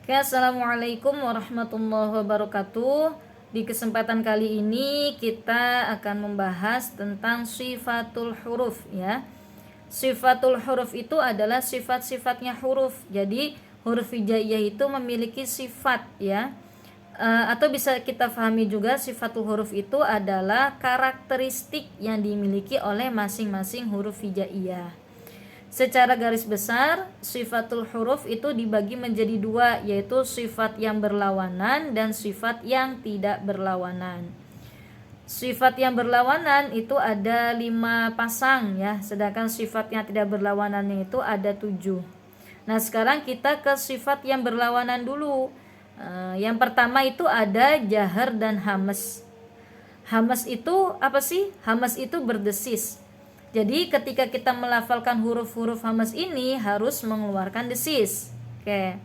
Oke, assalamualaikum warahmatullahi wabarakatuh. Di kesempatan kali ini kita akan membahas tentang sifatul huruf ya. Sifatul huruf itu adalah sifat-sifatnya huruf. Jadi huruf hijaiyah itu memiliki sifat ya. Atau bisa kita pahami juga sifatul huruf itu adalah karakteristik yang dimiliki oleh masing-masing huruf hijaiyah. Secara garis besar, sifatul huruf itu dibagi menjadi dua, yaitu sifat yang berlawanan dan sifat yang tidak berlawanan. Sifat yang berlawanan itu ada 5 pasang ya, sedangkan sifat yang tidak berlawanannya itu ada 7. Nah, sekarang kita ke sifat yang berlawanan dulu. Yang pertama itu ada jahar dan hamas. Hamas itu apa sih? Hamas itu berdesis. Jadi ketika kita melafalkan huruf-huruf hamas ini harus mengeluarkan desis. Oke.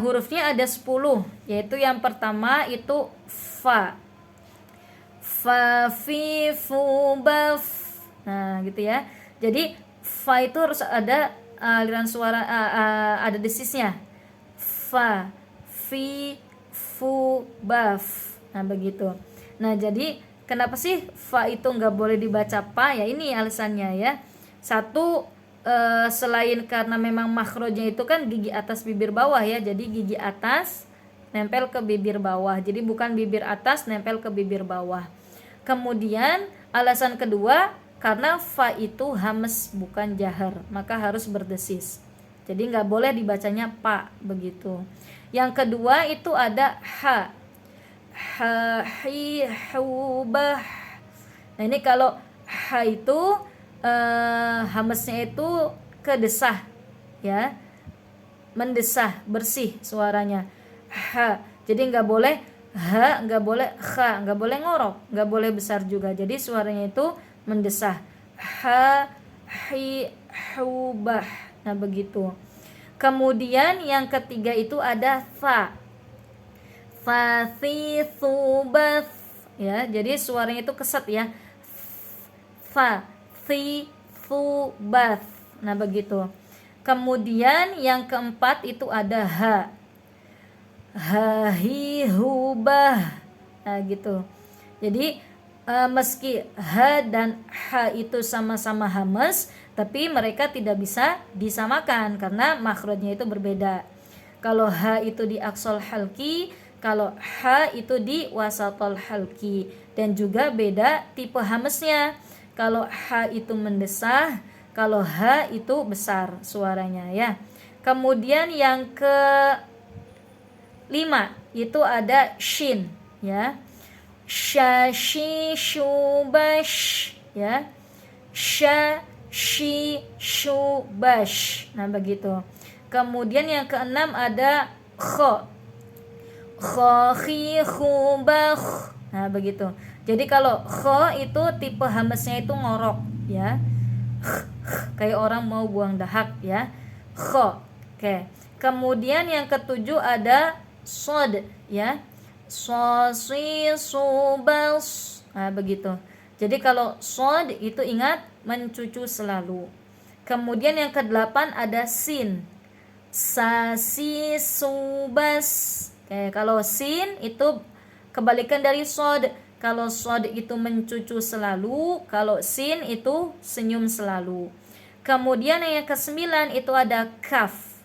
Hurufnya ada 10, yaitu yang pertama itu fa. Fa, fi, fu, ba, f. Nah, gitu ya. Jadi fa itu harus ada aliran suara, ada desisnya. Fa, fi, fu, ba, f. Nah, begitu. Nah, jadi kenapa sih fa itu nggak boleh dibaca pa? Ya ini alasannya ya. Satu, selain karena memang makhrajnya itu kan gigi atas bibir bawah ya. Jadi gigi atas nempel ke bibir bawah. Jadi bukan bibir atas nempel ke bibir bawah. Kemudian alasan kedua, karena fa itu hamas bukan jahar, maka harus berdesis. Jadi nggak boleh dibacanya pa begitu. Yang kedua itu ada ha. Ha, hi, hu, bah. Nah ini kalau ha itu hamesnya itu kedesah ya, mendesah, bersih suaranya. Ha, jadi nggak boleh ha, nggak boleh kha, nggak boleh ngorok, nggak boleh besar juga. Jadi suaranya itu mendesah. Ha, hi, hu, bah. Nah begitu. Kemudian yang ketiga itu ada fa. Fa, thi, thu, bath ya, jadi suaranya itu keset ya. Fa, thi, thu, bath. Nah begitu. Kemudian yang keempat itu ada ha. Ha, hi, hu, bah. Nah gitu. Jadi meski ha dan ha itu sama-sama hamas, tapi mereka tidak bisa disamakan karena makhrajnya itu berbeda. Kalau ha itu di aqsal halqi, kalau ha itu di wasatol halqi, dan juga beda tipe hamesnya. Kalau ha itu mendesah, kalau ha itu besar suaranya ya. Kemudian yang ke 5 itu ada shin ya. Sha, shi, shu, bash ya. Sha, shi, shu, bash. Nah begitu. Kemudian yang keenam ada kho. Kho, khi, khu, bakh. Nah begitu. Jadi kalau kho itu tipe hamesnya itu ngorok ya. Kayak orang mau buang dahak ya. Kho. Oke. Kemudian yang ketujuh ada sod ya. So, si, su, bas. Nah begitu. Jadi kalau sod itu ingat mencucu selalu. Kemudian yang ke-8 ada sin. Sa, si, su, bas. Oke, kalau sin itu kebalikan dari sod. Kalau sod itu mencucu selalu, kalau sin itu senyum selalu. Kemudian yang ke-9 itu ada kaf.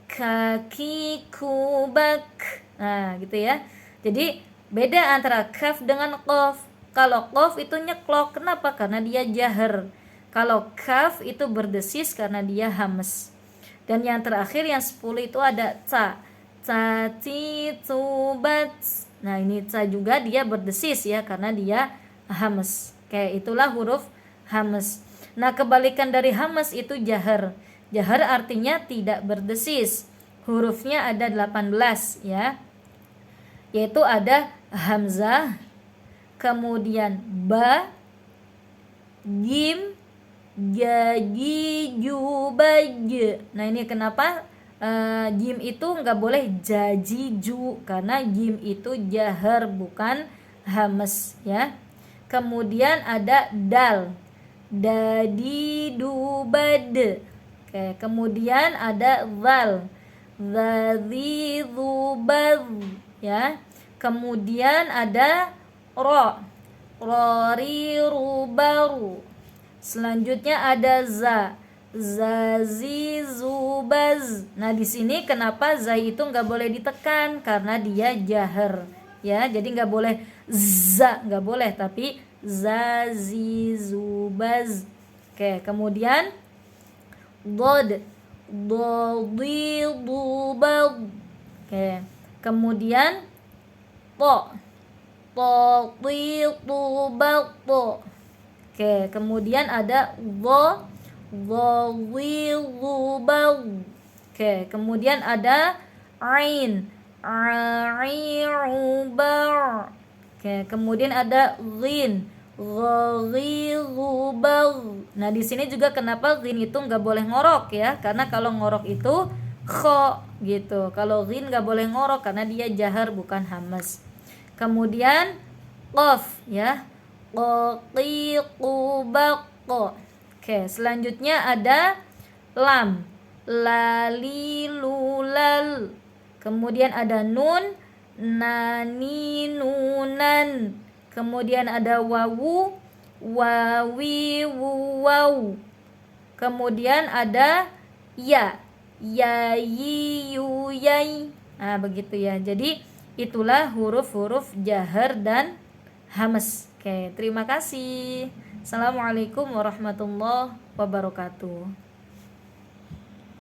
Kaki, kubak. Nah gitu ya. Jadi beda antara kaf dengan qaf. Kalau qaf itu nyeklok, kenapa? Karena dia jahar. Kalau kaf itu berdesis karena dia hamas. Dan yang terakhir yang 10 itu ada ta. Ta, ti, tu, bat. Nah ini ta juga dia berdesis ya karena dia hamas. Kayak itulah huruf hamas. Nah kebalikan dari hamas itu jahar. Jahar artinya tidak berdesis. Hurufnya ada 18 ya. Yaitu ada hamzah, kemudian ba, jim, jaji, ju, baj. Nah ini kenapa jim itu nggak boleh jaji, ju, karena jim itu jahar bukan hamas ya. Kemudian ada dal, dadi, du, bad. Oke, kemudian ada zal, Dzadzi dzubadz, ya. Kemudian ada ro, roriru baru. Selanjutnya ada za, zazi zubaz. Nah di sini kenapa za itu nggak boleh ditekan karena dia jahar, ya. Jadi nggak boleh za, nggak boleh, tapi zazi zubaz. Oke, kemudian dod, dodi dubad. Oke, kemudian to, to. Oke, kemudian ada dho, dhawidhubal. Oke, kemudian ada ain, airubar. Oke, kemudian ada ghin, ghaghidhubal. Nah, di sini juga kenapa ghin itu nggak boleh ngorok, ya? Karena kalau ngorok itu kho gitu. Kalau ghin nggak boleh ngorok karena dia jahar bukan hamas. Kemudian qaf, ya. Qaqiqubaqo. Oke, selanjutnya ada lam, lalilulal. Kemudian ada nun, nani nunan. Kemudian ada wawu, wawi wuwaw. Kemudian ada ya, yayi yuyai. Nah begitu ya. Jadi itulah huruf-huruf jahar dan hamas. Oke, terima kasih. Assalamualaikum warahmatullahi wabarakatuh.